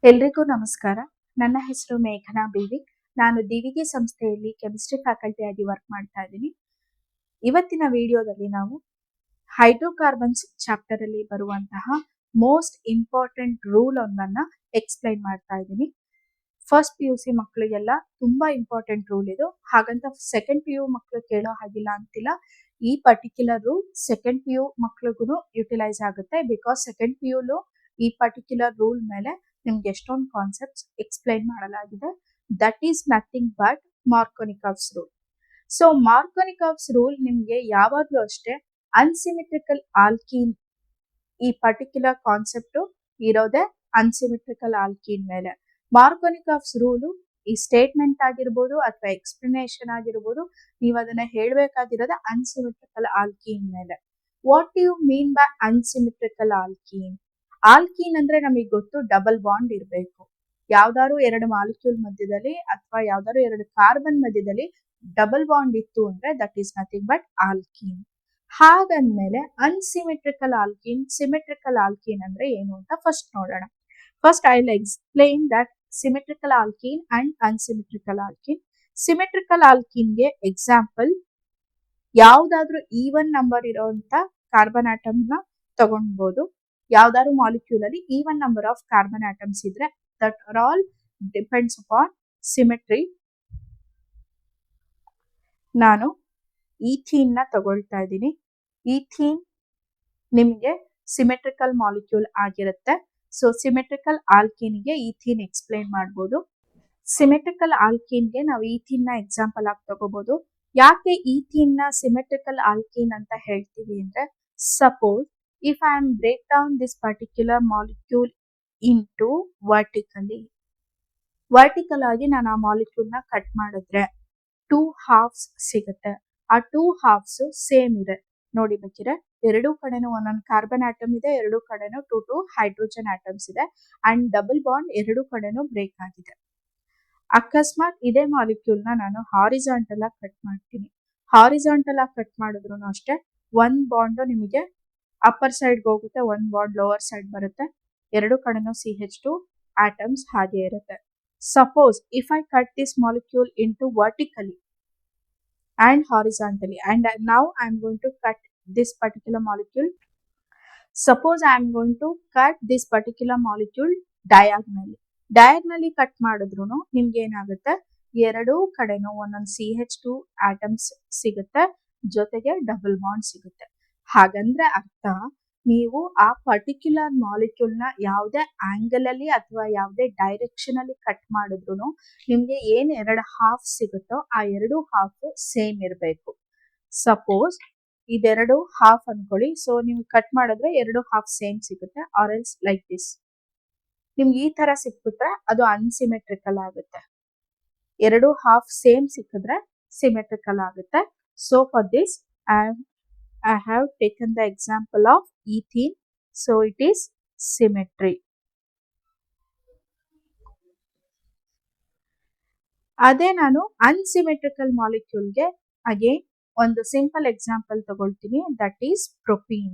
ಎಲ್ರಿಗೂ ನಮಸ್ಕಾರ. ನನ್ನ ಹೆಸರು ಮೇಘನಾ ಬಿವಿ. ನಾನು ದಿವಿಗೆ ಸಂಸ್ಥೆಯಲ್ಲಿ ಕೆಮಿಸ್ಟ್ರಿ ಫ್ಯಾಕಲ್ಟಿಯಾಗಿ ವರ್ಕ್ ಮಾಡ್ತಾ ಇದ್ದೀನಿ. ಇವತ್ತಿನ ವಿಡಿಯೋದಲ್ಲಿ ನಾವು ಹೈಡ್ರೋಕಾರ್ಬನ್ಸ್ ಚಾಪ್ಟರ್ ಅಲ್ಲಿ ಬರುವಂತಹ ಮೋಸ್ಟ್ ಇಂಪಾರ್ಟೆಂಟ್ ರೂಲ್ ಒಂದನ್ನ ಎಕ್ಸ್ಪ್ಲೈನ್ ಮಾಡ್ತಾ ಇದ್ದೀನಿ. ಫಸ್ಟ್ PUC ಮಕ್ಕಳಿಗೆಲ್ಲ ತುಂಬಾ ಇಂಪಾರ್ಟೆಂಟ್ ರೂಲ್ ಇದು. ಹಾಗಂತ ಸೆಕೆಂಡ್ PU ಮಕ್ಕಳು ಕೇಳೋ ಹಾಗಿಲ್ಲ ಅಂತಿಲ್ಲ. ಈ ಪರ್ಟಿಕ್ಯುಲರ್ ರೂಲ್ ಸೆಕೆಂಡ್ PU ಮಕ್ಕಳಿಗೂ ಯುಟಿಲೈಸ್ ಆಗುತ್ತೆ. ಬಿಕಾಸ್ ಸೆಕೆಂಡ್ PUಲು ಈ ಪರ್ಟಿಕ್ಯುಲರ್ ರೂಲ್ ಮೇಲೆ ನಿಮ್ಗೆ ಎಷ್ಟೊಂದು ಕಾನ್ಸೆಪ್ಟ್ಸ್ ಎಕ್ಸ್ಪ್ಲೈನ್ ಮಾಡಲಾಗಿದೆ. That is nothing but Markovnikov's rule. So Markovnikov's rule ನಿಮ್ಗೆ ಯಾವಾಗ್ಲೂ ಅಷ್ಟೇ ಅನ್ಸಿಮೆಟ್ರಿಕಲ್ ಆಲ್ಕೀನ್ ಈ ಪರ್ಟಿಕ್ಯುಲರ್ ಕಾನ್ಸೆಪ್ಟ್ ಇರೋದೇ ಅನ್ಸಿಮೆಟ್ರಿಕಲ್ ಆಲ್ಕೀನ್ ಮೇಲೆ. ಮಾರ್ಕೋನಿಕಾವ್ಸ್ ರೂಲು ಈ ಸ್ಟೇಟ್ಮೆಂಟ್ ಆಗಿರ್ಬೋದು ಅಥವಾ ಎಕ್ಸ್ಪ್ಲನೇಷನ್ ಆಗಿರ್ಬೋದು, ನೀವು ಅದನ್ನ ಹೇಳ್ಬೇಕಾಗಿರೋದು ಅನ್ಸಿಮೆಟ್ರಿಕಲ್ ಆಲ್ಕೀನ್ ಮೇಲೆ. What you mean by unsymmetrical alkene? Alkene ಅಂದ್ರೆ ನಮಗೆ ಗೊತ್ತು, ಡಬಲ್ ಬಾಂಡ್ ಇರಬೇಕು. ಯಾವ್ದಾದ್ರು ಎರಡು ಮಾಲಿಕ್ಯೂಲ್ ಮಧ್ಯದಲ್ಲಿ ಅಥವಾ ಯಾವ್ದಾದ್ರು ಎರಡು ಕಾರ್ಬನ್ ಮಧ್ಯದಲ್ಲಿ ಡಬಲ್ ಬಾಂಡ್ ಇತ್ತು ಅಂದ್ರೆ that is nothing but alkene. ಹಾಗಂದ್ಮೇಲೆ ಅನ್ಸಿಮೆಟ್ರಿಕಲ್ ಆಲ್ಕೀನ್, ಸಿಮೆಟ್ರಿಕಲ್ ಆಲ್ಕೀನ್ ಅಂದ್ರೆ ಏನು ಅಂತ ಫಸ್ಟ್ ನೋಡೋಣ. First I will explain that symmetrical alkene and unsymmetrical alkene. Symmetrical ಆಲ್ಕೀನ್ಗೆ ಎಕ್ಸಾಂಪಲ್ ಯಾವ್ದಾದ್ರು ಈವನ್ ನಂಬರ್ ಇರೋಂತ ಕಾರ್ಬನ್ ಆಟಮ್ ನ ತಗೊಳ್ಬಹುದು. ಯಾವ್ದಾದ್ರು ಮಾಲಿಕ್ಯೂಲ್ ಅಲ್ಲಿ even number of carbon atoms ಇದ್ರೆ that are all depends upon symmetry. ನಾನು ಈಥೀನ್ ನ ತಗೊಳ್ತಾ ಇದ್ದೀನಿ. ಈಥೀನ್ ನಿಮ್ಗೆ ಸಿಮೆಟ್ರಿಕಲ್ ಮಾಲಿಕ್ಯೂಲ್ ಆಗಿರುತ್ತೆ. ಸೊ ಸಿಮೆಟ್ರಿಕಲ್ ಆಲ್ಕೀನ್ಗೆ ಈಥೀನ್ ಎಕ್ಸ್ಪ್ಲೈನ್ ಮಾಡ್ಬೋದು. ಸಿಮೆಟ್ರಿಕಲ್ ಆಲ್ಕೀನ್ಗೆ ನಾವು ಈಥೀನ್ ನ ಎಕ್ಸಾಂಪಲ್ ಆಗಿ ತಗೋಬಹುದು. ಯಾಕೆ ಈಥೀನ್ ನ ಸಿಮೆಟ್ರಿಕಲ್ ಆಲ್ಕೀನ್ ಅಂತ ಹೇಳ್ತೀವಿ ಅಂದ್ರೆ, suppose if I am break down this particular molecule into vertical ಆಗಿ ನಾನು ಆ ಮಾಲಿಕ್ಯೂಲ್ ನ ಕಟ್ ಮಾಡಿದ್ರೆ 2 halves ಸಿಗುತ್ತೆ. ಆ 2 halves ಸೇಮ್ ಇದೆ ನೋಡಿ. ಬೇಕಿದ್ರೆ ಎರಡೂ ಕಡೆನೂ ಒಂದೊಂದು ಕಾರ್ಬನ್ ಆಟಮ್ ಇದೆ, ಎರಡೂ ಕಡೆನೂ 2 ಹೈಡ್ರೋಜನ್ ಆಟಮ್ಸ್ ಇದೆ ಅಂಡ್ ಡಬಲ್ ಬಾಂಡ್ ಎರಡೂ ಕಡೆನೂ ಬ್ರೇಕ್ ಆಗಿದೆ. ಅಕಸ್ಮಾತ್ ಇದೇ ಮಾಲಿಕ್ಯೂಲ್ ನ ನಾನು ಹಾರಿಜಾಂಟಲ್ ಆಗಿ ಕಟ್ ಮಾಡ್ತೀನಿ. ಹಾರಿಜಾಂಟಲ್ ಆಗಿ ಕಟ್ ಮಾಡಿದ್ರು ಅಷ್ಟೇ ಒಂದ್ ಬಾಂಡ್ ನಿಮಗೆ ಅಪ್ಪರ್ ಸೈಡ್ ಹೋಗುತ್ತೆ, ಒಂದ್ ಬಾಂಡ್ ಲೋವರ್ ಸೈಡ್ ಬರುತ್ತೆ. ಎರಡು ಕಡೆನೂ CH2 ಆಟಮ್ಸ್ ಹಾಗೆ ಇರುತ್ತೆ. Suppose if I cut this molecule into vertically and horizontally and now I am going to cut this particular molecule. Suppose I am going to cut this particular molecule diagonally cut ಮಾಡಿದ್ರು ನಿಮ್ಗೆ ಏನಾಗುತ್ತೆ, ಎರಡೂ ಕಡೆನೂ ಒಂದೊಂದು CH2 atoms ಸಿಗುತ್ತೆ, ಜೊತೆಗೆ double bond ಸಿಗುತ್ತೆ. ಹಾಗಂದ್ರೆ ಅರ್ಥ, ನೀವು ಆ ಪರ್ಟಿಕ್ಯುಲರ್ ಮಾಲಿಕ್ಯೂಲ್ ನ ಯಾವುದೇ ಆಂಗಲ್ ಅಲ್ಲಿ ಅಥವಾ ಯಾವುದೇ ಡೈರೆಕ್ಷನ್ ಅಲ್ಲಿ ಕಟ್ ಮಾಡಿದ್ರು ನಿಮ್ಗೆ ಏನ್ ಎರಡು ಹಾಫ್ ಸಿಗುತ್ತೋ ಆ ಎರಡು ಹಾಫ್ ಸೇಮ್ ಇರಬೇಕು. ಸಪೋಸ್ ಇದೆರಡು ಹಾಫ್ ಅನ್ಕೊಳ್ಳಿ. ಸೊ ನೀವು ಕಟ್ ಮಾಡಿದ್ರೆ ಎರಡು ಹಾಫ್ ಸೇಮ್ ಸಿಗುತ್ತೆ. Or else like this. ನಿಮ್ಗೆ ಈ ತರ ಸಿಕ್ಬಿಟ್ರೆ ಅದು ಅನ್ಸಿಮೆಟ್ರಿಕಲ್ ಆಗುತ್ತೆ. ಎರಡು ಹಾಫ್ ಸೇಮ್ ಸಿಕ್ಕಿದ್ರೆ ಸಿಮೆಟ್ರಿಕಲ್ ಆಗುತ್ತೆ. So for this I have taken the example of ethene, so it is symmetry. ಅದೇ ನಾನು ಅನ್ಸಿಮೆಟ್ರಿಕಲ್ ಮಾಲಿಕ್ಯೂಲ್ಗೆ ಅಗೇನ್ ಒಂದು ಸಿಂಪಲ್ ಎಕ್ಸಾಂಪಲ್ ತಗೊಳ್ತೀನಿ, that is propene.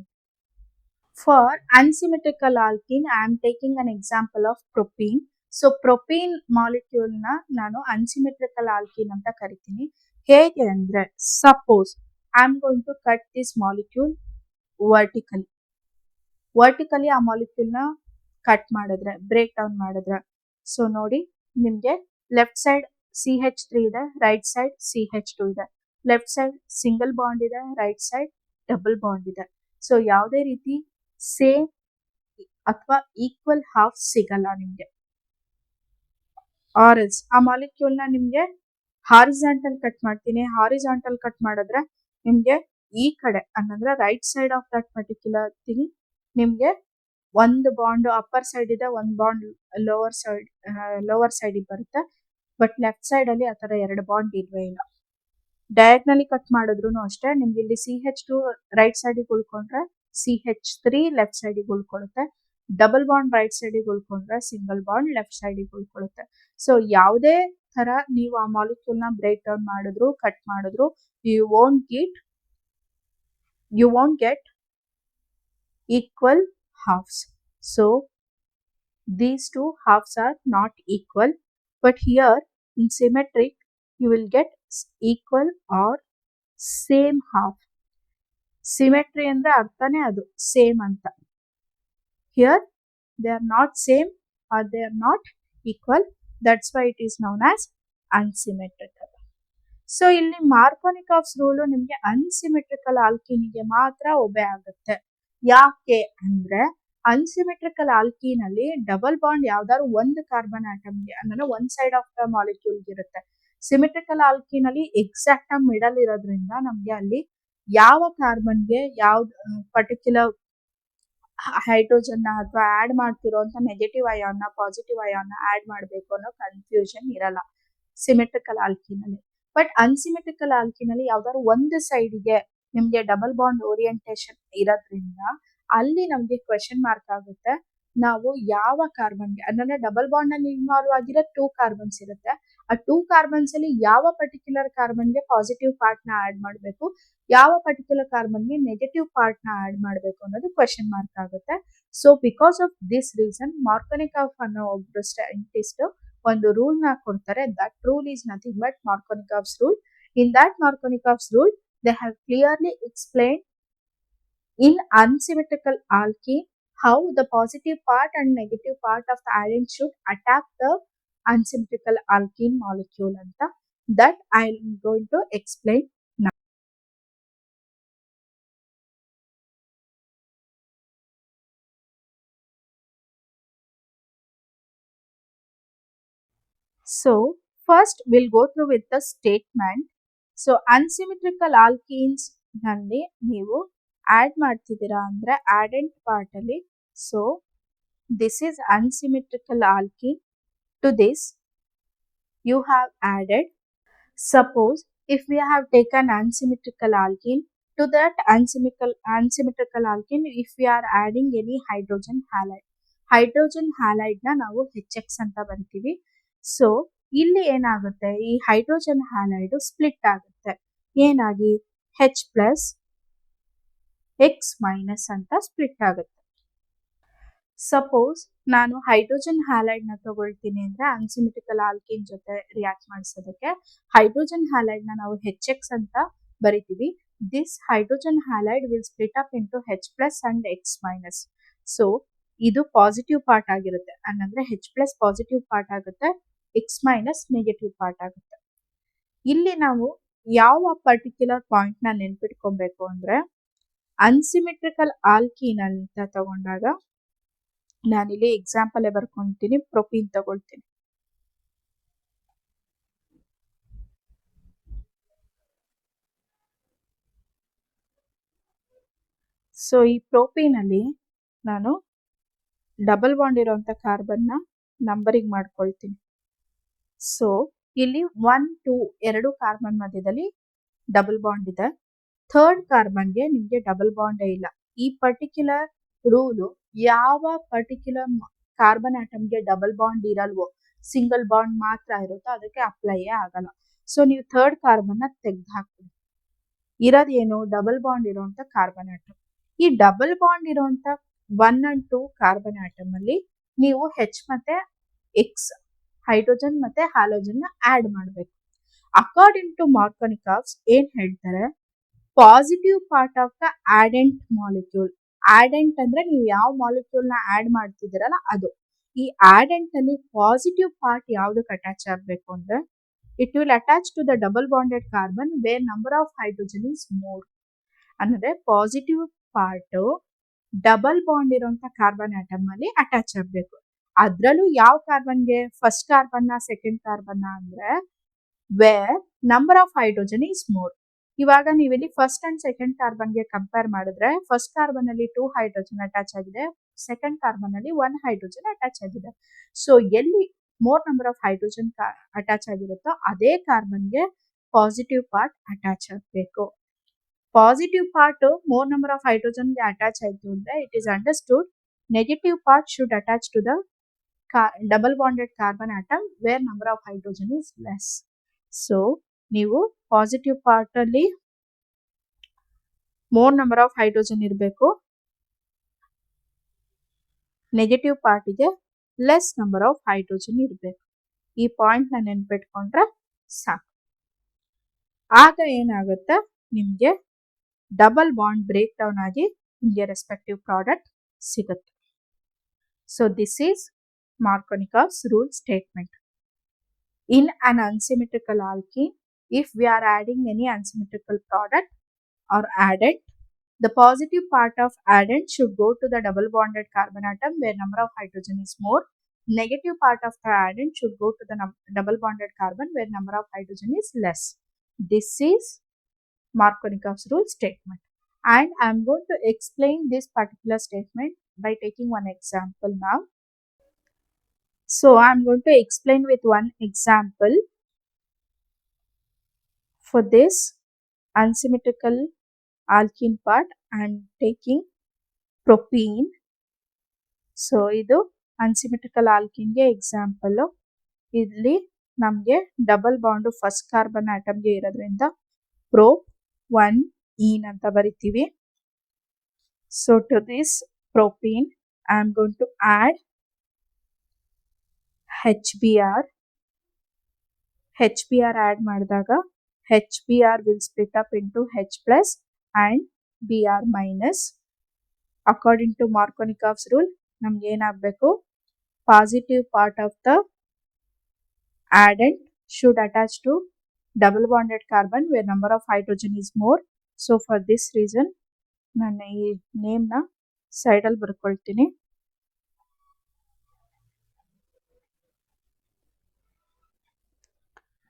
For unsymmetrical alkene I am taking an example of propene. So propene molecule ನ ನಾನು unsymmetrical alkene ಅಂತ ಕರಿತೀನಿ. ಹೇಗೆ ಅಂದ್ರೆ, suppose I am going to cut this molecule vertically ಆ ಮಾಲಿಕ್ಯೂಲ್ ನ ಕಟ್ ಮಾಡಿದ್ರೆ, ಬ್ರೇಕ್ ಡೌನ್ ಮಾಡಿದ್ರೆ, ಸೊ ನೋಡಿ ನಿಮ್ಗೆ ಲೆಫ್ಟ್ ಸೈಡ್ CH3 ಇದೆ, ರೈಟ್ ಸೈಡ್ CH2 ಇದೆ. ಲೆಫ್ಟ್ ಸೈಡ್ ಸಿಂಗಲ್ ಬಾಂಡ್ ಇದೆ, ರೈಟ್ ಸೈಡ್ ಡಬಲ್ ಬಾಂಡ್ ಇದೆ. ಸೊ ಯಾವುದೇ ರೀತಿ ಸೇಮ್ ಅಥವಾ ಈಕ್ವಲ್ ಹಾಫ್ ಸಿಗಲ್ಲ ನಿಮ್ಗೆ. ಆರ್ ಎಲ್ಸ್ ಆ ಮಾಲಿಕ್ಯೂಲ್ ನ ನಿಮ್ಗೆ ಹಾರಿಜಾಂಟಲ್ ಕಟ್ ಮಾಡ್ತೀನಿ. ಹಾರಿಜಾಂಟಲ್ ಕಟ್ ಮಾಡಿದ್ರೆ ನಿಮ್ಗೆ ಈ ಕಡೆ ಅನ್ನಂದ್ರೆ right side of that particular thing ನಿಮ್ಗೆ ಒಂದು ಬಾಂಡ್ ಅಪ್ಪರ್ ಸೈಡ್ ಇದೆ, ಒಂದು ಬಾಂಡ್ ಲೋವರ್ ಸೈಡ್ ಬರುತ್ತೆ. ಬಟ್ ಲೆಫ್ಟ್ ಸೈಡ್ ಅಲ್ಲಿ ಆತರ ಎರಡು ಬಾಂಡ್ ಇಲ್ವೇ ಇಲ್ಲ. ಡಯಾಗ್ನಲಿ ಕಟ್ ಮಾಡಿದ್ರು ಅಷ್ಟೇ ನಿಮ್ಗೆ ಇಲ್ಲಿ CH2 ರೈಟ್ ಸೈಡಿಗೆ ಉಳ್ಕೊಂಡ್ರೆ CH3 ಲೆಫ್ಟ್ ಸೈಡಿಗೆ ಉಳ್ಕೊಳ್ಳುತ್ತೆ. ಡಬಲ್ ಬಾಂಡ್ ರೈಟ್ ಸೈಡಿಗೆ ಉಳ್ಕೊಂಡ್ರೆ ಸಿಂಗಲ್ ಬಾಂಡ್ ಲೆಫ್ಟ್ ಸೈಡಿಗೆ ಉಳ್ಕೊಳ್ಳುತ್ತೆ. ಸೊ ಯಾವುದೇ ತರ ನೀವು ಆ ಮಾಲಿಕ್ಯೂಲ್ ನ ಬ್ರೇಕ್ ಡೌನ್ ಮಾಡಿದ್ರು ಕಟ್ ಮಾಡಿದ್ರು you won't get equal halves. So these two halves are not equal, but here in symmetric you will get equal or same half. Symmetry ಅಂದ್ರೆ ಅರ್ಥನೇ ಅದು ಸೇಮ್ ಅಂತ. Here they are not same or they are not equal, that's why it is known as unsymmetrical. So ಇಲ್ಲಿ ಮಾರ್ಕೋನಿಕಾಫ್ಸ್ rule ನಿಮಗೆ ಅನ್ಸಿಮೆಟ್ರಿಕಲ್ ಆಲ್ಕೀನಿಗೆ ಮಾತ್ರ ಒಬೆ ಆಗುತ್ತೆ. ಯಾಕೆ ಅಂದ್ರೆ ಅನ್ಸಿಮೆಟ್ರಿಕಲ್ ಆಲ್ಕೀನಲ್ಲಿ ಡಬಲ್ ಬಾಂಡ್ ಯಾವ್ದಾದ್ರು ಒಂದು ಕಾರ್ಬನ್ ಆಟಮ್ಗೆ ಅಂದ್ರೆ ಒನ್ ಸೈಡ್ ಆಫ್ ದ ಮಾಲಿಕ್ಯೂಲ್ಗೆ ಇರುತ್ತೆ. ಸಿಮೆಟ್ರಿಕಲ್ ಆಲ್ಕೀನಲ್ಲಿ ಎಕ್ಸಾಕ್ಟ್ ಆಗಿ ಮಿಡಲ್ ಇರೋದ್ರಿಂದ ನಮ್ಗೆ ಅಲ್ಲಿ ಯಾವ ಕಾರ್ಬನ್ಗೆ ಯಾವ್ದು ಪರ್ಟಿಕ್ಯುಲರ್ ಹೈಡ್ರೋಜನ್ ಅಥವಾ ಆಡ್ ಮಾಡ್ತಿರೋಂಥ ನೆಗೆಟಿವ್ ಅಯಾನ್ನ ಪಾಸಿಟಿವ್ ಅಯಾನ್ನ ಆಡ್ ಮಾಡಬೇಕು ಅನ್ನೋ ಕನ್ಫ್ಯೂಷನ್ ಇರಲ್ಲ ಸಿಮೆಟ್ರಿಕಲ್ ಆಲ್ಕೀನಲ್ಲಿ. ಬಟ್ ಅನ್ಸಿಮೆಟ್ರಿಕಲ್ ಆಲ್ಕೀನಲ್ಲಿ ಯಾವ್ದಾದ್ರು ಒಂದು ಸೈಡ್ಗೆ ನಿಮ್ಗೆ ಡಬಲ್ ಬಾಂಡ್ ಓರಿಯಂಟೇಶನ್ ಇರೋದ್ರಿಂದ ಅಲ್ಲಿ ನಮ್ಗೆ ಕ್ವೆಶನ್ ಮಾರ್ಕ್ ಆಗುತ್ತೆ. ನಾವು ಯಾವ ಕಾರ್ಬನ್ಗೆ ಅಂದ್ರೆ ಡಬಲ್ ಬಾಂಡ್ ನಲ್ಲಿ ಇನ್ವಾಲ್ವ್ ಆಗಿರೋ 2 ಕಾರ್ಬನ್ಸ್ ಇರುತ್ತೆ, ಆ 2 ಕಾರ್ಬನ್ಸ್ ಅಲ್ಲಿ ಯಾವ ಪರ್ಟಿಕ್ಯುಲರ್ ಕಾರ್ಬನ್ಗೆ ಪಾಸಿಟಿವ್ ಪಾರ್ಟ್ ನ ಆಡ್ ಮಾಡಬೇಕು, ಯಾವ ಪರ್ಟಿಕ್ಯುಲರ್ ಕಾರ್ಬನ್ಗೆ ನೆಗೆಟಿವ್ ಪಾರ್ಟ್ ನ ಆಡ್ ಮಾಡಬೇಕು ಅನ್ನೋದು ಕ್ವೆಶನ್ ಮಾರ್ಕ್ ಆಗುತ್ತೆ. So because of this reason Markovnikov ಅನ್ನೋ ಒಬ್ರು ಸೈಂಟಿಸ್ಟ್ ಒಂದು ರೂಲ್ ನ ಕೊಡ್ತಾರೆ. That rule is nothing but Markovnikov's rule. In that Markovnikov's rule they have clearly explain in unsymmetrical alkene how the positive part and negative part of the ion should attack the unsymmetrical alkene molecule anta. That I am going to explain now. So first we'll go through with the statement. So unsymmetrical alkenes ನಲ್ಲಿ ನೀವು add ಮಾಡ್ತಿದ್ದೀರಾ ಅಂದ್ರೆ addend part ಅಲ್ಲಿ, so this is unsymmetrical alkene. To this you have added, suppose if we have taken unsymmetrical alkene, to that unsymmetrical alkene if we are adding any hydrogen halide, hydrogen halide ನ ನಾವು HX ಅಂತ ಬರ್ತೀವಿ. So ಇಲ್ಲಿ ಏನಾಗುತ್ತೆ, ಈ hydrogen halide split ಆಗುತ್ತೆ ಏನಾಗಿ H+ X- ಅಂತ ಸ್ಪ್ಲಿಟ್ ಆಗುತ್ತೆ. ಸಪೋಸ್ ನಾನು ಹೈಡ್ರೋಜನ್ ಹ್ಯಾಲೈಡ್ ನ ತಗೊಳ್ತೀನಿ ಅಂದ್ರೆ ಅನ್ಸಿಮೆಟ್ರಿಕಲ್ ಆಲ್ಕೀನ್ ಜೊತೆ ರಿಯಾಕ್ಟ್ ಮಾಡಿಸೋದಕ್ಕೆ ಹೈಡ್ರೋಜನ್ ಹ್ಯಾಲೈಡ್ ನ ನಾವು HX ಅಂತ ಬರಿತೀವಿ. This hydrogen halide will split up into H+ and X-. So ಇದು ಪಾಸಿಟಿವ್ ಪಾರ್ಟ್ ಆಗಿರುತ್ತೆ, ಅಂದ್ರೆ H+ ಪಾಸಿಟಿವ್ ಪಾರ್ಟ್ ಆಗುತ್ತೆ, X- ನೆಗೆಟಿವ್ ಪಾರ್ಟ್ ಆಗುತ್ತೆ. ಇಲ್ಲಿ ನಾವು ಯಾವ ಪರ್ಟಿಕ್ಯುಲರ್ ಪಾಯಿಂಟ್ ನ ನೆನ್ಪಿಟ್ಕೊಬೇಕು ಅಂದ್ರೆ ಅನ್ಸಿಮೆಟ್ರಿಕಲ್ ಆಲ್ಕೀನ್ ಅಂತ ತಗೊಂಡಾಗ ನಾನಿಲ್ಲಿ ಎಕ್ಸಾಂಪಲ್ ಬರ್ಕೊಂತೀನಿ, ಪ್ರೊಪೀನ್ ತಗೊಳ್ತೀನಿ. ಸೊ ಈ ಪ್ರೊಪೀನ್ ಅಲ್ಲಿ ನಾನು ಡಬಲ್ ಬಾಂಡ್ ಇರುವಂತ ಕಾರ್ಬನ್ ನ ನಂಬರಿಂಗ್ ಮಾಡ್ಕೊಳ್ತೀನಿ. ಸೊ ಇಲ್ಲಿ 1, 2 ಎರಡು ಕಾರ್ಬನ್ ಮಧ್ಯದಲ್ಲಿ ಡಬಲ್ ಬಾಂಡ್ ಇದೆ. ಥರ್ಡ್ ಕಾರ್ಬನ್ಗೆ ನಿಮ್ಗೆ ಡಬಲ್ ಬಾಂಡೇ ಇಲ್ಲ. ಈ ಪರ್ಟಿಕ್ಯುಲರ್ ರೂಲು ಯಾವ ಪರ್ಟಿಕ್ಯುಲರ್ ಕಾರ್ಬನ್ ಆಟಮ್ಗೆ ಡಬಲ್ ಬಾಂಡ್ ಇರಲ್ವೋ, ಸಿಂಗಲ್ ಬಾಂಡ್ ಮಾತ್ರ ಇರುತ್ತೋ ಅದಕ್ಕೆ ಅಪ್ಲೈಯೇ ಆಗಲ್ಲ. ಸೊ ನೀವು ಥರ್ಡ್ ಕಾರ್ಬನ್ ನ ತೆಗೆದು ಹಾಕ್ತೀವಿ. ಇರೋದೇನು ಡಬಲ್ ಬಾಂಡ್ ಇರುವಂತ ಕಾರ್ಬನ್ ಆಟಮ್. ಈ ಡಬಲ್ ಬಾಂಡ್ ಇರುವಂತ 1 and 2 ಕಾರ್ಬನ್ ಆಟಮ್ ಅಲ್ಲಿ ನೀವು H ಮತ್ತೆ X ಹೈಡ್ರೋಜನ್ ಮತ್ತೆ ಹ್ಯಾಲೋಜನ್ ನ ಆಡ್ ಮಾಡಬೇಕು. ಅಕಾರ್ಡಿಂಗ್ ಟು ಮಾರ್ಕೋನಿಕಾಫ್ಸ್ ಏನ್ ಹೇಳ್ತಾರೆ, positive part of the addend molecule. Addend ಅಂದ್ರೆ ನೀವು ಯಾವ ಮಾಲಿಕ್ಯೂಲ್ ನ ಆಡ್ ಮಾಡ್ತಿದ್ದೀರಲ್ಲ ಅದು. ಈ ಆಡೆಂಟ್ ಅಲ್ಲಿ ಪಾಸಿಟಿವ್ ಪಾರ್ಟ್ ಯಾವ್ದಕ್ಕೆ ಅಟ್ಯಾಚ್ ಆಗ್ಬೇಕು ಅಂದ್ರೆ it will attach to the double bonded carbon where number of hydrogen is more. ಅಂದ್ರೆ ಪಾಸಿಟಿವ್ ಪಾರ್ಟ್ ಡಬಲ್ ಬಾಂಡ್ ಇರುವಂತ ಕಾರ್ಬನ್ ಆಟಮ್ ಅಲ್ಲಿ ಅಟ್ಯಾಚ್ ಆಗ್ಬೇಕು. ಅದ್ರಲ್ಲೂ ಯಾವ ಕಾರ್ಬನ್ಗೆ, ಫಸ್ಟ್ ಕಾರ್ಬನ್ ನ ಸೆಕೆಂಡ್ ಕಾರ್ಬನ್ ಅಂದ್ರೆ where number of hydrogen is more. ಇವಾಗ ನೀವಿಲ್ಲಿ ಫಸ್ಟ್ ಅಂಡ್ ಸೆಕೆಂಡ್ ಕಾರ್ಬನ್ಗೆ ಕಂಪೇರ್ ಮಾಡಿದ್ರೆ ಫಸ್ಟ್ ಕಾರ್ಬನ್ ಅಲ್ಲಿ 2 ಹೈಡ್ರೋಜನ್ ಅಟ್ಯಾಚ್ ಆಗಿದೆ, ಸೆಕೆಂಡ್ ಕಾರ್ಬನ್ ಅಲ್ಲಿ 1 ಹೈಡ್ರೋಜನ್ ಅಟ್ಯಾಚ್ ಆಗಿದೆ. ಸೊ ಎಲ್ಲಿ more number of hydrogen attach ಆಗಿರುತ್ತೋ ಅದೇ ಕಾರ್ಬನ್ಗೆ ಪಾಸಿಟಿವ್ ಪಾರ್ಟ್ ಅಟ್ಯಾಚ್ ಆಗಬೇಕು. Positive part more number of ಹೈಡ್ರೋಜನ್ಗೆ ಅಟ್ಯಾಚ್ ಆಯ್ತು ಅಂದ್ರೆ it is understood negative part should attach to the double bonded carbon atom where number of hydrogen is less. So ನೀವು positive part ಅಲ್ಲಿ more number of hydrogen ಇರಬೇಕು, negative ಪಾರ್ಟಿಗೆ less number of hydrogen ಇರಬೇಕು. ಈ point ನ ನೆನ್ಪಿಟ್ಕೊಂಡ್ರೆ ಸಾಕು. ಆಗ ಏನಾಗುತ್ತೆ, ನಿಮ್ಗೆ ಡಬಲ್ ಬಾಂಡ್ ಬ್ರೇಕ್ ಡೌನ್ ಆಗಿ ನಿಮ್ಗೆ ರೆಸ್ಪೆಕ್ಟಿವ್ ಪ್ರಾಡಕ್ಟ್ ಸಿಗುತ್ತೆ. So this is Markovnikov's rule statement. In an unsymmetrical alkene, if we are adding any unsymmetrical product or addend, the positive part of addend should go to the double bonded carbon atom where number of hydrogen is more. Negative part of the addend should go to the double bonded carbon where number of hydrogen is less. This is Markovnikov's rule statement. And I am going to explain this particular statement by taking one example now. So I am going to explain with one example. For this unsymmetrical alkene part, I am taking propene. So ಇದು unsymmetrical alkene ಗೆ example. ಇಲ್ಲಿ ನಮಗೆ double bond first carbon ಆಟಮ್ಗೆ ಇರೋದ್ರಿಂದ ಪ್ರೋಪ್ 1 ಅಂತ ಬರಿತೀವಿ. So to this propene I am going to add HBr. HBr add ಮಾಡಿದಾಗ HBr will split up into H plus and Br minus. According to Markovnikov's rule, ನಮ್ಗೆ ಏನಾಗಬೇಕು, positive part of the addend should attach to double bonded carbon where number of hydrogen is more. So for this reason ನಾನು ಈ name ನ side ಅಲ್ಲಿ ಬರ್ಕೊಳ್ತೀನಿ.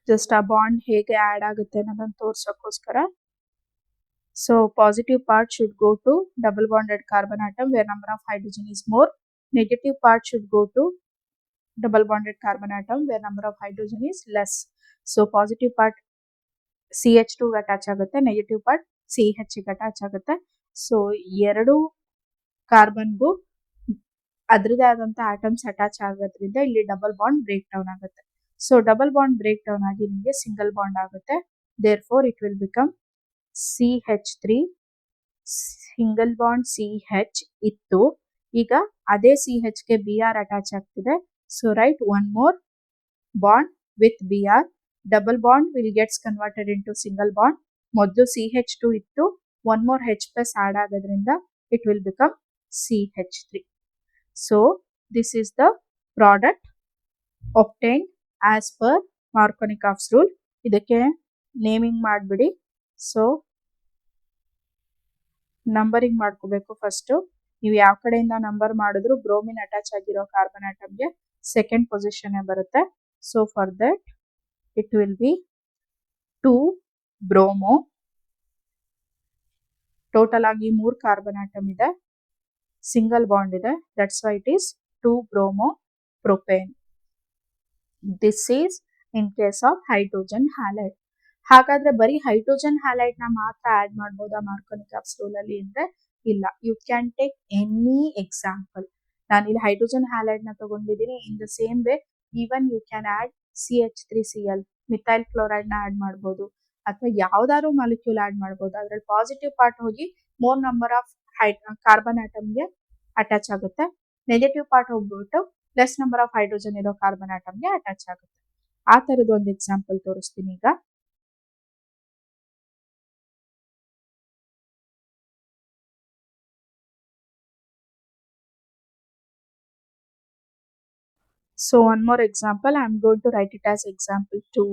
Just ಆ bond ಹೇಗೆ add ಆಗುತ್ತೆ ಅನ್ನೋದನ್ನ ತೋರ್ಸೋಕ್ಕೋಸ್ಕರ. So positive part should go to double bonded carbon atom where number of hydrogen is more. Negative part should go to double bonded carbon atom where number of hydrogen is less. So positive part CH2 attach ಆಗುತ್ತೆ, negative part CH attach ಆಗುತ್ತೆ. So ಎರಡು ಕಾರ್ಬನ್ಗೂ ಅದರದೇ ಆದಂತ atoms attach ಆಗೋದ್ರಿಂದ ಇಲ್ಲಿ double bond break down ಆಗುತ್ತೆ. So double bond break down ಆಗಿ ನಿಮಗೆ ಸಿಂಗಲ್ ಬಾಂಡ್ ಆಗುತ್ತೆ. Therefore it will become CH3 single bond CH ಇತ್ತು. ಈಗ ಅದೇ CH ಗೆ Br ಅಟ್ಯಾಚ್ ಆಗ್ತಿದೆ. So right one more bond with Br. Double bond will gets converted into single bond. ಮೊದಲು CH2 ಇತ್ತು, one more H plus add ಆಗೋದ್ರಿಂದ it will become CH3. So this is the product obtained as per Markovnikov's rule. ಇದಕ್ಕೆ naming ಮಾಡಿಬಿಡಿ. So numbering ಮಾಡ್ಕೋಬೇಕು. First ನೀವು ಯಾವ ಕಡೆಯಿಂದ number ಮಾಡಿದ್ರು ಬ್ರೋಮಿನ್ ಅಟ್ಯಾಚ್ ಆಗಿರೋ ಕಾರ್ಬನ್ ಆಟಮ್ಗೆ ಸೆಕೆಂಡ್ ಪೊಸಿಷನ್ ಬರುತ್ತೆ. So for that it will be 2 bromo. Total ಆಗಿ 3 ಕಾರ್ಬನ್ ಆಟಮ್ ಇದೆ, ಸಿಂಗಲ್ ಬಾಂಡ್ ಇದೆ. That's why it is 2 bromo propane. This is in case of hydrogen halide. ಹಾಗಾದ್ರೆ ಬರೀ hydrogen halide ನ ಮಾತ್ರ add ಮಾಡಬಹುದಾ ಮಾರ್ಕೋನಿಕಾವ್ಸ್ rule ಅಲ್ಲಿ ಅಂದ್ರೆ ಇಲ್ಲ. You can take any example. ನಾನು ಇಲ್ಲಿ ಹೈಡ್ರೋಜನ್ ಹ್ಯಾಲೈಡ್ ನ ತಗೊಂಡಿದ್ದೀನಿ. In the same way even you can add CH3Cl, methyl chloride ನ ಆಡ್ ಮಾಡಬಹುದು, ಅಥವಾ ಯಾವ್ದಾದ್ರು ಮಾಲಿಕ್ಯೂಲ್ ಆಡ್ ಮಾಡಬಹುದು. ಅದ್ರಲ್ಲಿ ಪಾಸಿಟಿವ್ ಪಾರ್ಟ್ ಹೋಗಿ ಮೋರ್ ನಂಬರ್ ಆಫ್ ಕಾರ್ಬನ್ ಆಟಮ್ಗೆ ಅಟ್ಯಾಚ್ ಆಗುತ್ತೆ, ನೆಗೆಟಿವ್ ಪಾರ್ಟ್ ಹೋಗ್ಬಿಟ್ಟು ಲೆಸ್ ನಂಬರ್ ಆಫ್ ಹೈಡ್ರೋಜನ್ ಇರೋ ಕಾರ್ಬನ್ ಆಟಮ್ಗೆ ಅಟ್ಯಾಚ್ ಆಗುತ್ತೆ. ಆ ತರದ ಒಂದು ಎಕ್ಸಾಂಪಲ್ ತೋರಿಸ್ತೀನಿ ಈಗ. So one more example, I am going to write it as example 2.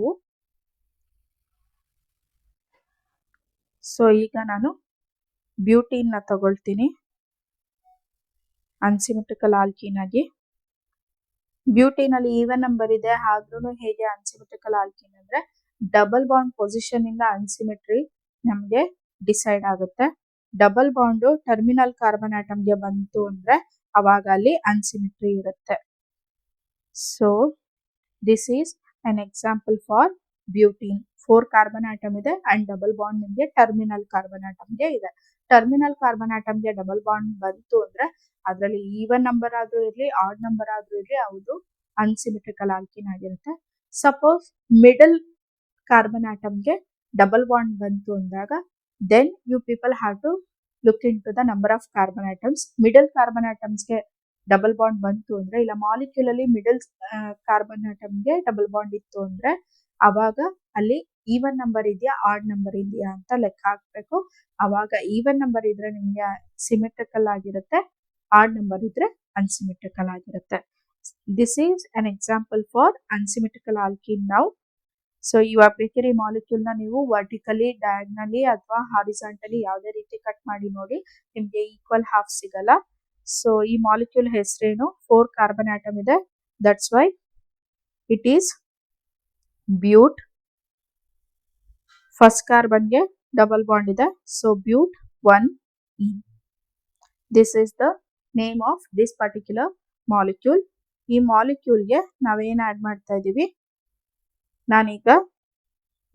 So ಈಗ ನಾನು ಬ್ಯೂಟೀನ್ ನ ತಗೊಳ್ತೀನಿ ಅನ್ಸಿಮೆಟ್ರಿಕಲ್ ಆಲ್ಕೀನ್ ಆಗಿ. ಬ್ಯೂಟೀನ್ ಅಲ್ಲಿ ಈವನ್ ನಂಬರ್ ಇದೆ, ಆದ್ರೂ ಹೇಗೆ ಅನ್ಸಿಮೆಟ್ರಿಕಲ್ ಆಲ್ಕೀನ್ ಅಂದ್ರೆ ಡಬಲ್ ಬಾಂಡ್ ಪೊಸಿಷನ್ ಇಂದ ಅನ್ಸಿಮೆಟ್ರಿ ನಮ್ಗೆ ಡಿಸೈಡ್ ಆಗುತ್ತೆ. ಡಬಲ್ ಬಾಂಡ್ ಟರ್ಮಿನಲ್ ಕಾರ್ಬನ್ ಆಟಮ್ಗೆ ಬಂತು ಅಂದ್ರೆ ಅವಾಗ ಅಲ್ಲಿ ಅನ್ಸಿಮೆಟ್ರಿ ಇರುತ್ತೆ. So this is an example for butene. 4 carbon atom ಇದೆ ಅಂಡ್ ಡಬಲ್ ಬಾಂಡ್ ನಿಮಗೆ ಟರ್ಮಿನಲ್ ಕಾರ್ಬನ್ ಆಟಮ್ಗೆ ಇದೆ. ಟರ್ಮಿನಲ್ ಕಾರ್ಬನ್ ಆಟಮ್ಗೆ ಡಬಲ್ ಬಾಂಡ್ ಬಂತು ಅಂದ್ರೆ ಅದರಲ್ಲಿ ಈವನ್ ನಂಬರ್ ಆದ್ರೂ ಇರ್ಲಿ, ಆಡ್ ನಂಬರ್ ಆದ್ರೂ ಇರ್ಲಿ, ಅದು ಅನ್ಸಿಮೆಟ್ರಿಕಲ್ ಆಲ್ಕೀನ್ ಆಗಿರುತ್ತೆ. ಸಪೋಸ್ ಮಿಡಲ್ ಕಾರ್ಬನ್ ಆಟಮ್ಗೆ ಡಬಲ್ ಬಾಂಡ್ ಬಂತು ಅಂದಾಗ then you people have to look into the number of carbon atoms. Middle carbon ಆಟಮ್ಸ್ಗೆ ಡಬಲ್ ಬಾಂಡ್ ಬಂತು ಅಂದ್ರೆ, ಇಲ್ಲ ಮಾಲಿಕ್ಯೂಲ್ ಅಲ್ಲಿ ಮಿಡಲ್ ಕಾರ್ಬನ್ ಆಟಮ್ಗೆ ಡಬಲ್ ಬಾಂಡ್ ಇತ್ತು ಅಂದ್ರೆ ಅವಾಗ ಅಲ್ಲಿ ಈವನ್ ನಂಬರ್ ಇದೆಯಾ ಆಡ್ ನಂಬರ್ ಇದೆಯಾ ಅಂತ ಲೆಕ್ಕ ಹಾಕ್ಬೇಕು. ಅವಾಗ ಈವನ್ ನಂಬರ್ ಇದ್ರೆ ನಿಮ್ಗೆ ಸಿಮೆಟ್ರಿಕಲ್ ಆಗಿರುತ್ತೆ, ಆಡ್ ನಂಬರ್ ಇದ್ರೆ ಅನ್ಸಿಮೆಟ್ರಿಕಲ್ ಆಗಿರುತ್ತೆ. This is an example for unsymmetrical alkene now. So ಇವಾಗ ಬೇಕಿದ್ರೆ ಈ ಮಾಲಿಕ್ಯೂಲ್ ನ ನೀವು ವರ್ಟಿಕಲಿ, ಡಯಾಗ್ನಲಿ ಅಥವಾ ಹಾರಿಸಾಂಟಲಿ ಯಾವುದೇ ರೀತಿ ಕಟ್ ಮಾಡಿ ನೋಡಿ, ನಿಮ್ಗೆ ಈಕ್ವಲ್ ಹಾಫ್ ಸಿಗಲ್ಲ. ಸೊ ಈ ಮಾಲಿಕ್ಯೂಲ್ ಹೆಸರೇನು, 4 ಕಾರ್ಬನ್ ಆಟಮ್ ಇದೆ, that's why it is but. First ಕಾರ್ಬನ್ಗೆ ಡಬಲ್ ಬಾಂಡ್ ಇದೆ, so but 1E. This is the name of this particular molecule. ಈ ಮಾಲಿಕ್ಯೂಲ್ಗೆ ನಾವೇನ್ ಆಡ್ ಮಾಡ್ತಾ ಇದೀವಿ, ನಾನೀಗ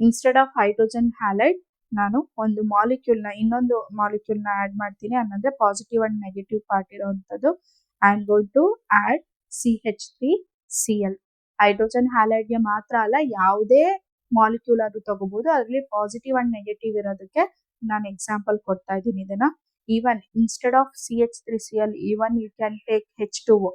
ಇನ್ಸ್ಟೆಡ್ ಆಫ್ ಹೈಡ್ರೋಜನ್ ಹ್ಯಾಲೈಡ್ ನಾನು ಒಂದು ಮಾಲಿಕ್ಯೂಲ್ನ, ಇನ್ನೊಂದು ಮಾಲಿಕ್ಯೂಲ್ನ ಆಡ್ ಮಾಡ್ತೀನಿ, ಅನ್ನಂದ್ರೆ ಪಾಸಿಟಿವ್ ಅಂಡ್ ನೆಗೆಟಿವ್ ಪಾರ್ಟ್ ಇರುವಂತದ್ದು. I am going to add CH3Cl. Hydrogen ಹ್ಯಾಲೈಡ್ಗೆ ಮಾತ್ರ ಅಲ್ಲ, ಯಾವುದೇ ಮಾಲಿಕ್ಯೂಲ್ ಅದು ತಗೋಬಹುದು, ಅದರಲ್ಲಿ ಪಾಸಿಟಿವ್ ಅಂಡ್ ನೆಗೆಟಿವ್ ಇರೋದಕ್ಕೆ ನಾನು ಎಕ್ಸಾಂಪಲ್ ಕೊಡ್ತಾ ಇದ್ದೀನಿ ಇದನ್ನ. Even instead of CH3Cl, even you can take H2O.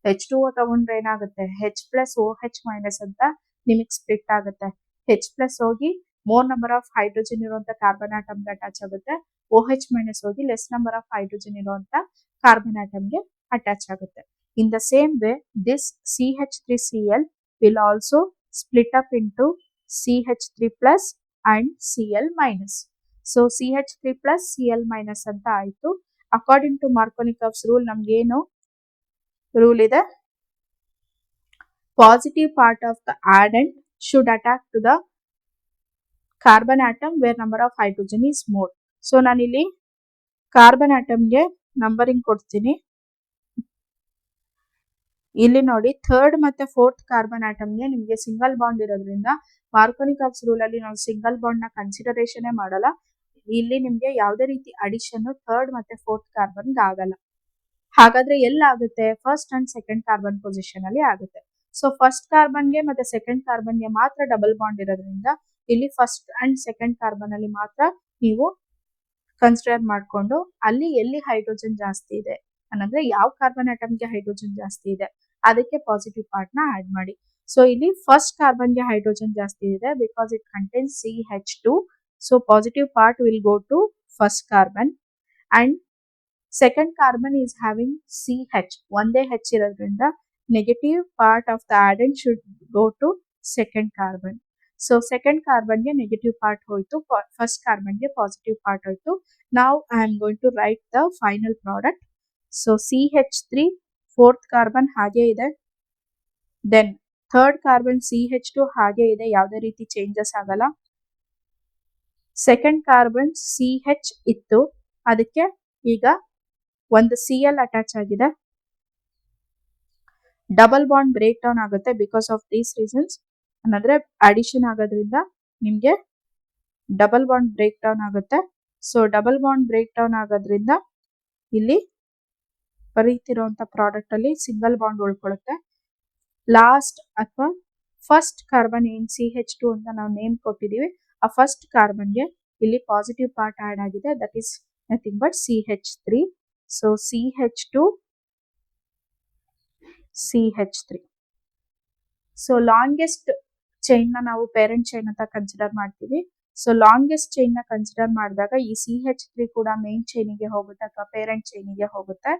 H2O ತಗೊಂಡ್ರೆ ಏನಾಗುತ್ತೆ, H+OH- ಅಂತ ನಿಮಗೆ ಸ್ಪ್ಲಿಟ್ ಆಗುತ್ತೆ. H+ ಹೋಗಿ ಮೋರ್ ನಂಬರ್ ಆಫ್ ಹೈಡ್ರೋಜನ್ ಇರುವಂತ ಕಾರ್ಬನ್ ಆಟಮ್ಗೆ ಅಟ್ಯಾಚ್ ಆಗುತ್ತೆ, OH- ಹೋಗಿ ಲೆಸ್ ನಂಬರ್ ಆಫ್ ಹೈಡ್ರೋಜನ್ ಇರುವಂತ ಕಾರ್ಬನ್ ಆಟಮ್ಗೆ ಅಟ್ಯಾಚ್ ಆಗುತ್ತೆ. ಇನ್ the same way this CH3Cl will also split up into CH3+ and Cl-. So CH3+ Cl- ಅಂತ ಆಯ್ತು. ಅಕಾರ್ಡಿಂಗ್ ಟು ಮಾರ್ಕೋನಿಕವ್ಸ್ ರೂಲ್ ನಮ್ಗೇನು ರೂಲ್ ಇದೆ, positive part of the addend should attack to the carbon atom where number of hydrogen is more. So ನಾನಿಲ್ಲಿ carbon ಆಟಮ್ಗೆ numbering ಕೊಡ್ತೀನಿ. ಇಲ್ಲಿ ನೋಡಿ, third ಮತ್ತೆ fourth carbon ಆಟಮ್ಗೆ ನಿಮಗೆ ಸಿಂಗಲ್ ಬಾಂಡ್ ಇರೋದ್ರಿಂದ ಮಾರ್ಕೋನಿಕವ್ಸ್ ರೂಲ್ ಅಲ್ಲಿ ನಾವು ಸಿಂಗಲ್ ಬಾಂಡ್ ನ ಕನ್ಸಿಡರೇಷನ್ ಮಾಡಲ್ಲ. ಇಲ್ಲಿ ನಿಮ್ಗೆ ಯಾವುದೇ ರೀತಿ ಅಡಿಷನ್ ಥರ್ಡ್ ಮತ್ತೆ ಫೋರ್ತ್ ಕಾರ್ಬನ್ಗೆ ಆಗಲ್ಲ. ಹಾಗಾದ್ರೆ ಎಲ್ಲಾಗುತ್ತೆ, first and second carbon position ಅಲ್ಲಿ ಆಗುತ್ತೆ. ಸೊ ಫಸ್ಟ್ ಕಾರ್ಬನ್ಗೆ ಮತ್ತೆ ಸೆಕೆಂಡ್ ಕಾರ್ಬನ್ಗೆ ಮಾತ್ರ ಡಬಲ್ ಬಾಂಡ್ ಇರೋದ್ರಿಂದ ಇಲ್ಲಿ ಫಸ್ಟ್ ಅಂಡ್ ಸೆಕೆಂಡ್ ಕಾರ್ಬನ್ ಅಲ್ಲಿ ಮಾತ್ರ ನೀವು ಕನ್ಸಿಡರ್ ಮಾಡಿಕೊಂಡು ಅಲ್ಲಿ ಎಲ್ಲಿ ಹೈಡ್ರೋಜನ್ ಜಾಸ್ತಿ ಇದೆ, ಅನ್ನಂದ್ರೆ ಯಾವ ಕಾರ್ಬನ್ ಆಟಮ್ಗೆ ಹೈಡ್ರೋಜನ್ ಜಾಸ್ತಿ ಇದೆ ಅದಕ್ಕೆ ಪಾಸಿಟಿವ್ ಪಾರ್ಟ್ ನ ಆಡ್ ಮಾಡಿ. ಸೊ ಇಲ್ಲಿ ಫಸ್ಟ್ ಕಾರ್ಬನ್ಗೆ ಹೈಡ್ರೋಜನ್ ಜಾಸ್ತಿ ಇದೆ because it contains CH2. So positive part will go to first carbon and second carbon is having CH, ಒಂದೇ H ಇರೋದ್ರಿಂದ negative part of the addend should go to second carbon. So second ಕಾರ್ಬನ್ಗೆ negative part ಹೋಯ್ತು, first ಕಾರ್ಬನ್ಗೆ positive part ಹೋಯ್ತು. ನಾವು I am going to write the final product. So CH3 fourth carbon ಹಾಗೆ ಇದೆ, then third carbon CH2 ಹಾಗೆ ಇದೆ, ಯಾವುದೇ ರೀತಿ ಚೇಂಜಸ್ ಆಗಲ್ಲ. ಸೆಕೆಂಡ್ ಕಾರ್ಬನ್ CH ಇತ್ತು, ಅದಕ್ಕೆ ಈಗ ಒಂದು Cl ಅಟ್ಯಾಚ್ ಆಗಿದೆ. ಡಬಲ್ ಬಾಂಡ್ ಬ್ರೇಕ್ ಡೌನ್ ಆಗುತ್ತೆ ಬಿಕಾಸ್ ಆಫ್ ದೀಸ್ ರೀಸನ್ಸ್, ಅನ್ನಂದ್ರೆ ಅಡಿಷನ್ ಆಗೋದ್ರಿಂದ ನಿಮ್ಗೆ ಡಬಲ್ ಬಾಂಡ್ ಬ್ರೇಕ್ ಡೌನ್ ಆಗುತ್ತೆ. So double bond break down ಆಗೋದ್ರಿಂದ ಇಲ್ಲಿ ಬರೀತಿರುವಂತ ಪ್ರಾಡಕ್ಟ್ ಅಲ್ಲಿ ಸಿಂಗಲ್ ಬಾಂಡ್ ಉಳ್ಕೊಳ್ಳುತ್ತೆ. ಲಾಸ್ಟ್ ಅಥವಾ ಫಸ್ಟ್ ಕಾರ್ಬನ್ ಏನ್ CH2 ಅಂತ ನಾವು ನೇಮ್ ಕೊಟ್ಟಿದೀವಿ, ಆ ಫಸ್ಟ್ ಕಾರ್ಬನ್ಗೆ ಇಲ್ಲಿ ಪಾಸಿಟಿವ್ ಪಾರ್ಟ್ ಆಡ್ ಆಗಿದೆ, that is nothing but CH3. So CH2 CH3. So longest chain ನ ನಾವು ಪೇರೆಂಟ್ ಚೈನ್ ಅಂತ ಕನ್ಸಿಡರ್ ಮಾಡ್ತೀವಿ. ಸೊ ಲಾಂಗೆಸ್ಟ್ ಚೈನ್ ನ ಕನ್ಸಿಡರ್ ಮಾಡಿದಾಗ ಈ CH3 ಕೂಡ ಮೇನ್ ಚೈನಿಗೆ ಹೋಗುತ್ತೆ ಅಥವಾ ಪೇರೆಂಟ್ ಚೈನಿಗೆ ಹೋಗುತ್ತೆ.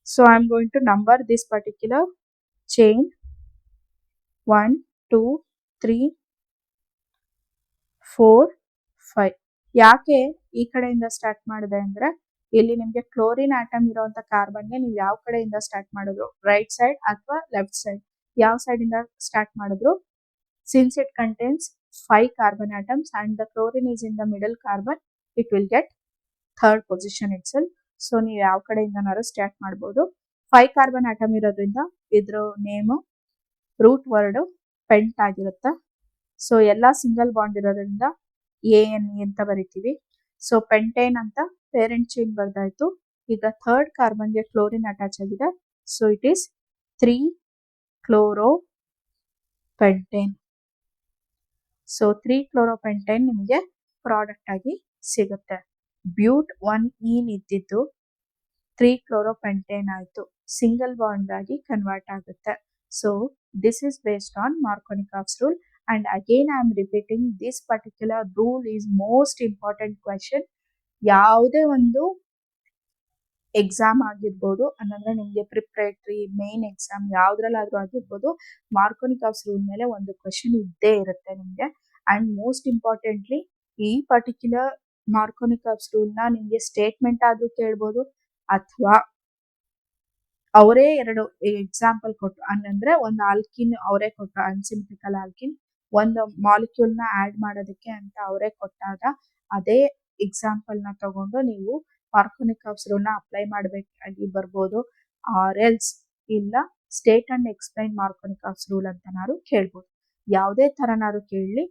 So I am going to number this particular chain 1 2 3 4 5. ಯಾಕೆ ಈ ಕಡೆಯಿಂದ ಸ್ಟಾರ್ಟ್ ಮಾಡಿದೆ ಅಂದ್ರೆ, ಇಲ್ಲಿ ನಿಮ್ಗೆ ಕ್ಲೋರಿನ್ ಆಟಮ್ ಇರುವಂತ ಕಾರ್ಬನ್ಗೆ ನೀವು ಯಾವ ಕಡೆಯಿಂದ ಸ್ಟಾರ್ಟ್ ಮಾಡಿದ್ರು, ರೈಟ್ ಸೈಡ್ ಅಥವಾ ಲೆಫ್ಟ್ ಸೈಡ್, ಯಾವ ಸೈಡ್ ಇಂದ ಸ್ಟಾರ್ಟ್ ಮಾಡಿದ್ರು, since it contains 5 carbon atoms and the chlorine is in the middle carbon, it will get third position itself. So ನೀವು ಯಾವ ಕಡೆಯಿಂದನಾದ್ರು ಸ್ಟಾರ್ಟ್ ಮಾಡಬಹುದು. 5 ಕಾರ್ಬನ್ ಆಟಮ್ ಇರೋದ್ರಿಂದ ಇದ್ರ ನೇಮ್ ರೂಟ್ ವರ್ಡ್ ಪೆಂಟ್ ಆಗಿರುತ್ತೆ. ಸೊ ಎಲ್ಲಾ ಸಿಂಗಲ್ ಬಾಂಡ್ ಇರೋದ್ರಿಂದ ANE ಅಂತ ಬರಿತೀವಿ. ಸೊ ಪೆಂಟೇನ್ ಅಂತ ಪೇರೆಂಟ್ ಚೈನ್ ಬರ್ದಾಯ್ತು. ಈಗ ಥರ್ಡ್ ಕಾರ್ಬನ್ಗೆ ಕ್ಲೋರಿನ್ ಅಟ್ಯಾಚ್ ಆಗಿದೆ, so it is 3-chloro-pentane. So 3-chloro-pentane ನಿಮಗೆ ಪ್ರಾಡಕ್ಟ್ ಆಗಿ ಸಿಗುತ್ತೆ. ಬ್ಯೂಟ್ 1 ಈನ್ ಇದ್ದಿದ್ದು 3 chloropentan ಆಯಿತು, ಸಿಂಗಲ್ ಬಾಂಡ್ ಆಗಿ ಕನ್ವರ್ಟ್ ಆಗುತ್ತೆ. So this is based on Markovnikov's rule. And again I am repeating, this particular rule is most important question. ಯಾವುದೇ ಒಂದು ಎಕ್ಸಾಮ್ ಆಗಿರ್ಬೋದು, ಅನ್ನಂದ್ರೆ ನಿಮಗೆ ಪ್ರಿಪ್ರೇಟರಿ, ಮೇನ್ ಎಕ್ಸಾಮ್ ಯಾವ್ದ್ರಲ್ಲಾದ್ರೂ ಆಗಿರ್ಬೋದು, ಮಾರ್ಕೋನಿಕಾಫ್ಸ್ ರೂಲ್ ಮೇಲೆ ಒಂದು ಕ್ವೆಶನ್ ಇದ್ದೇ ಇರುತ್ತೆ ನಿಮಗೆ. ಅಂಡ್ ಮೋಸ್ಟ್ ಇಂಪಾರ್ಟೆಂಟ್ಲಿ ಈ ಪರ್ಟಿಕ್ಯುಲರ್ ಮಾರ್ಕೋನಿಕಾಫ್ಸ್ ರೂಲ್ ನ ನಿಮಗೆ ಸ್ಟೇಟ್ಮೆಂಟ್ ಆದ್ರೂ ಕೇಳ್ಬೋದು, ಅಥವಾ ಅವರೇ 2 ಎಕ್ಸಾಂಪಲ್ ಕೊಟ್ಟು, ಅನ್ನಂದ್ರೆ ಒಂದು ಆಲ್ಕಿನ್ ಅವರೇ ಕೊಟ್ಟು, ಅನ್ಸಿಂಪ್ಲಿಕಲ್ ಆಲ್ಕಿನ್ ಒಂದು ಮಾಲಿಕ್ಯೂಲ್ ನ ಆಡ್ ಮಾಡೋದಕ್ಕೆ ಅಂತ ಅವರೇ ಕೊಟ್ಟಾಗ ಅದೇ ಎಕ್ಸಾಂಪಲ್ ನ ತಗೊಂಡು ನೀವು ಮಾರ್ಕೋನಿಕಾಫ್ಸ್ ರೂಲ್ ನ ಅಪ್ಲೈ ಮಾಡಬೇಕಾಗಿ ಬರ್ಬೋದು. ಆರ್ ಎಲ್ಸ್ ಇಲ್ಲ state and explain Markovnikov's rule ಅಂತನಾರು ಕೇಳ್ಬೋದು. ಯಾವುದೇ ತರನಾರು ಕೇಳಲಿ,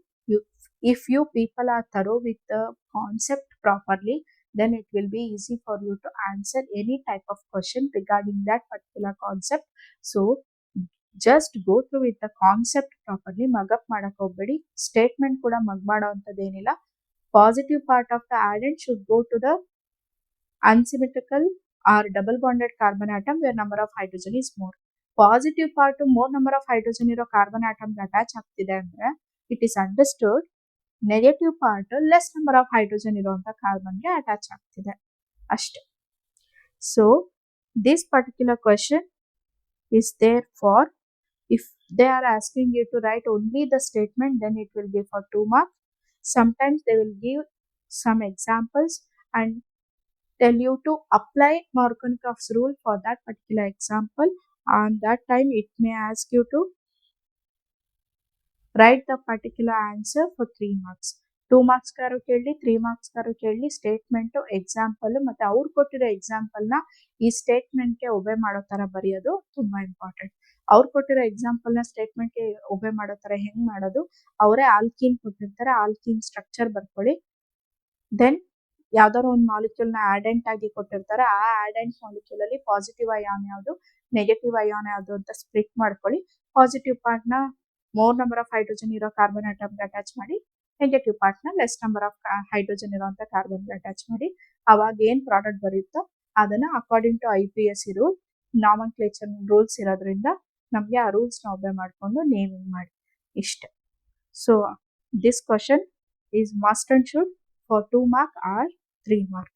if you people are thorough with the concept properly, then it will be easy for you to answer any type of question regarding that particular concept. So just go through with the concept properly. Mug up ಮಾಡಕ್ ಹೋಗ್ಬೇಡಿ. Statement ಕೂಡ mug ಮಾಡೋ ಅಂಥದ್ದೇನಿಲ್ಲ. Positive part of the addend should go to the unsymmetrical or double bonded carbon atom where number of hydrogen is more. Positive part more number of hydrogen ಇರೋ carbon ಆಟಮ್ಗೆ attach ಆಗ್ತಿದೆ ಅಂದ್ರೆ it is understood negative part less number of hydrogen ಇರುವಂತ ಕಾರ್ಬನ್ಗೆ attach ಆಗ್ತಿದೆ ಅಷ್ಟೇ. So this particular question is there for, if they are asking you to write only the statement, then it will be for 2 marks. Sometimes they will give some examples and tell you to apply Markovnikov's rule for that particular example. On that time it may ask you to write the particular answer for 3 marks. 2 marks gar ಕೇಳಿ 3 marks gar ಕೇಳಿ statement, example ಮತ್ತೆ ಅವ್ರು ಕೊಟ್ಟಿರೋ example ನ ಈ statement ಗೆ ಒಬೆ ಮಾಡೋ ತರ ಬರೆಯೋದು ತುಂಬಾ ಇಂಪಾರ್ಟೆಂಟ್. ಅವ್ರು ಕೊಟ್ಟಿರೋ ಎಕ್ಸಾಂಪಲ್ ನ ಸ್ಟೇಟ್ಮೆಂಟ್ ಗೆ ಒಬೆ ಮಾಡೋ ತರ ಹೆಂಗ್ ಮಾಡೋದು, ಅವರೇ ಆಲ್ಕಿನ್ ಕೊಟ್ಟಿರ್ತಾರೆ, ಆಲ್ಕಿನ್ ಸ್ಟ್ರಕ್ಚರ್ ಬರ್ಕೊಳ್ಳಿ. ದೆನ್ ಯಾವ್ದಾದ್ರು ಒಂದು ಮಾಲಿಕ್ಯೂಲ್ ನ ಆಡೆಂಟ್ ಆಗಿ ಕೊಟ್ಟಿರ್ತಾರೆ, ಆ ಆಡೆಂಟ್ ಮಾಲಿಕ್ಯೂಲ್ ಅಲ್ಲಿ ಪಾಸಿಟಿವ್ ಅಯಾನ್ ಯಾವುದು, ನೆಗೆಟಿವ್ ಅಯಾನ್ ಯಾವುದು ಅಂತ ಸ್ಪ್ಲಿಟ್ ಮಾಡ್ಕೊಳ್ಳಿ. ಪಾಸಿಟಿವ್ ಪಾರ್ಟ್ ನ ಮೋರ್ ನಂಬರ್ ಆಫ್ ಹೈಡ್ರೋಜನ್ ಇರೋ ಕಾರ್ಬನ್ ಆಟಮ್ಗೆ ಅಟ್ಯಾಚ್ ಮಾಡಿ, ನೆಗೆಟಿವ್ ಪಾರ್ಟ್ ನ ಲೆಸ್ ನಂಬರ್ ಆಫ್ ಹೈಡ್ರೋಜನ್ ಇರುವಂತ ಕಾರ್ಬನ್ಗೆ ಅಟ್ಯಾಚ್ ಮಾಡಿ. ಅವಾಗ ಏನ್ ಪ್ರಾಡಕ್ಟ್ ಬರುತ್ತೋ ಅದನ್ನ according to IPSc rule, nomenclature rules ಇರೋದ್ರಿಂದ ನಮ್ಗೆ ಆ ರೂಲ್ಸ್ ನ ಒಬೆ ಮಾಡ್ಕೊಂಡು ನೇಮಿಂಗ್ ಮಾಡಿ ಇಷ್ಟೆ. So this question is must and should for 2 mark or 3 mark.